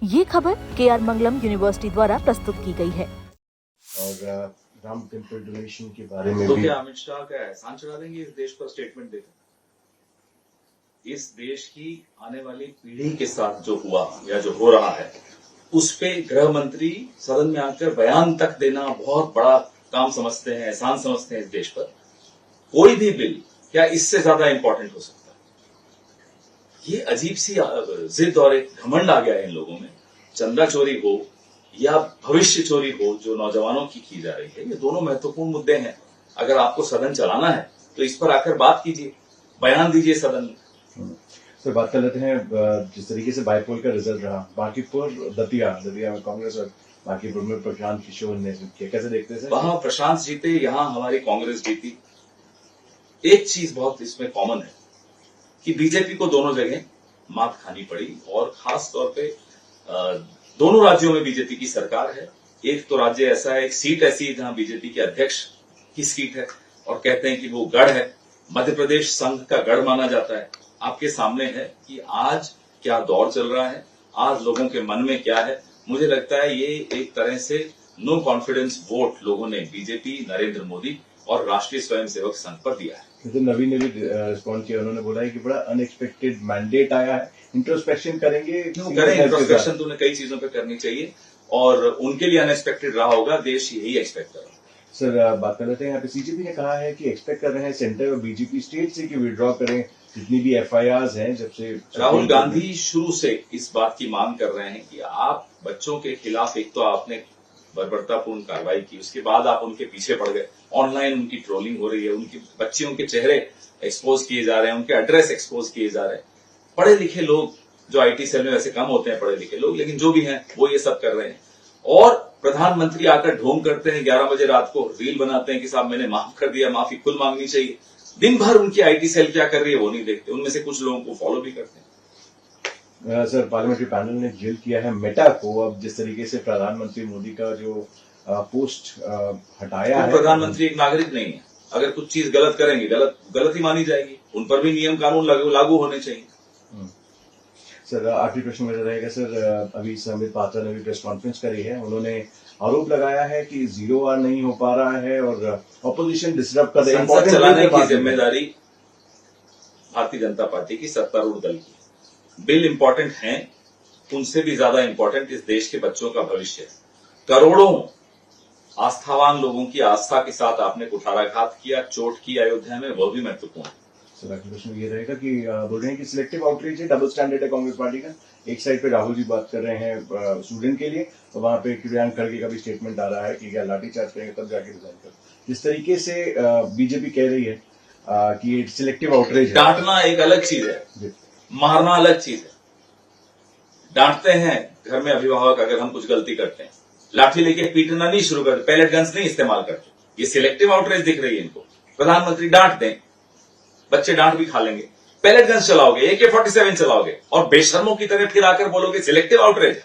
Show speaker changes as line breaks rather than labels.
ये खबर KR मंगलम university द्वारा प्रस्तुत की गई है।
और राम टेम्पल डोनेशन के बारे में
तो
भी
क्या अमित शाह का एहसान चढ़ा देंगे इस देश पर स्टेटमेंट देकर? इस देश की आने वाली पीढ़ी के साथ जो हुआ या जो हो रहा है उस पे गृह मंत्री सदन में आकर बयान तक देना बहुत बड़ा काम समझते हैं, एहसान समझते हैं इस देश पर। कोई भी बिल क्या इससे ज्यादा इंपॉर्टेंट हो सकता है? ये अजीब सी जिद और एक घमंड आ गया है इन लोगों में। चंदा चोरी हो या भविष्य चोरी हो जो नौजवानों की जा रही है, ये दोनों महत्वपूर्ण मुद्दे हैं। अगर आपको सदन चलाना है तो इस पर आकर बात कीजिए, बयान दीजिए सदन में।
तो बात कर लेते हैं जिस तरीके से बाईपोल का रिजल्ट रहा। बांकीपुर दतिया में कांग्रेस और बांकीपुर में प्रशांत किशोर ने किया, कैसे देखते हैं?
वहां प्रशांत जीते, यहाँ हमारी कांग्रेस जीती। एक चीज बहुत इसमें कॉमन है कि बीजेपी को दोनों जगह मात खानी पड़ी और खास तौर पे दोनों राज्यों में बीजेपी की सरकार है। एक तो राज्य ऐसा है, एक सीट ऐसी है जहां बीजेपी के अध्यक्ष की सीट है और कहते हैं कि वो गढ़ है। मध्य प्रदेश संघ का गढ़ माना जाता है। आपके सामने है कि आज क्या दौर चल रहा है, आज लोगों के मन में क्या है। मुझे लगता है ये एक तरह से नो कॉन्फिडेंस वोट लोगों ने बीजेपी, नरेंद्र मोदी और राष्ट्रीय स्वयंसेवक संघ पर दिया है।
तो नवीन ने भी रिस्पॉन्ड किया, उन्होंने बोला है कि बड़ा अनएक्सपेक्टेड मैंडेट आया है, इंट्रोस्पेक्शन करेंगे।
करें इंट्रोस्पेक्शन, तो उन्हें कई चीजों पे करनी चाहिए और उनके लिए अनएक्सपेक्टेड रहा होगा, देश यही एक्सपेक्ट कर रहा है।
सर बात कर लेते हैं, यहाँ पे सीजेपी ने कहा है कि एक्सपेक्ट कर रहे हैं सेंटर और बीजेपी स्टेट से कि विड्रॉ करें जितनी भी FIRs हैं। जब से
राहुल गांधी शुरू से इस बात की मांग कर रहे हैं कि आप बच्चों के खिलाफ एक तो आपने बर्बरतापूर्ण कार्रवाई की, उसके बाद आप उनके पीछे पड़ गए। ऑनलाइन उनकी ट्रोलिंग हो रही है, उनकी बच्चियों के चेहरे एक्सपोज किए जा रहे हैं, उनके एड्रेस एक्सपोज किए जा रहे हैं। पढ़े लिखे लोग जो IT सेल में वैसे कम होते हैं पढ़े लिखे लोग, लेकिन जो भी हैं वो ये सब कर रहे हैं। और प्रधानमंत्री आकर ढोंग करते हैं, 11 बजे रात को रील बनाते हैं कि साहब मैंने माफ कर दिया, माफी खुद मांगनी चाहिए। दिन भर उनकी IT सेल क्या कर रही है वो नहीं देखते। उनमें से कुछ लोगों को फॉलो भी करते हैं।
सर पार्लियामेंट्री पैनल ने जेल किया है मेटा को। अब जिस तरीके से प्रधानमंत्री मोदी का जो पोस्ट हटाया है,
प्रधानमंत्री एक नागरिक नहीं है। अगर कुछ चीज गलत करेंगे गलत ही मानी जाएगी। उन पर भी नियम कानून लागू होने चाहिए।
सर आखिरी प्रश्न मेरा रहेगा सर, अभी संबित पात्रा ने भी प्रेस कॉन्फ्रेंस करी है। उन्होंने आरोप लगाया है कि 0R नहीं हो पा रहा है और ऑपोजिशन डिस्टर्ब कर रही है।
संसद चलाने की जिम्मेदारी भारतीय जनता पार्टी की, सत्तारूढ़ दल की। बिल इंपॉर्टेंट हैं, उनसे भी ज्यादा इंपॉर्टेंट इस देश के बच्चों का भविष्य है। करोड़ों आस्थावान लोगों की आस्था के साथ आपने कुठाराघात किया, चोट की अयोध्या में, वह भी महत्वपूर्ण है।
सर अगला प्रश्न ये रहेगा कि बोल रहे हैं कि सिलेक्टिव आउटरीच है, डबल स्टैंडर्ड है कांग्रेस पार्टी का। एक साइड पे राहुल जी बात कर रहे हैं स्टूडेंट के लिए, तो वहां पे प्रियंक खड़गे का भी स्टेटमेंट आ रहा है कि क्या लाठीचार्ज करेंगे तब जाके रिजाइन कर। जिस तरीके से बीजेपी कह रही है कि सिलेक्टिव आउटरीच है।
डांटना एक अलग चीज है, मारना अलग चीज है। डांटते हैं घर में अभिभावक अगर हम कुछ गलती करते हैं, लाठी लेके पीटना नहीं शुरू करते, पैलेट गन्स नहीं इस्तेमाल करते। ये सिलेक्टिव आउटरीच दिख रही है इनको। प्रधानमंत्री डांट दें, बच्चे डांट भी खा लेंगे। पैलेट गन्स चलाओगे, AK-47 चलाओगे और बेशर्मों की तरह फिर आकर बोलोगे सिलेक्टिव आउटरीच है।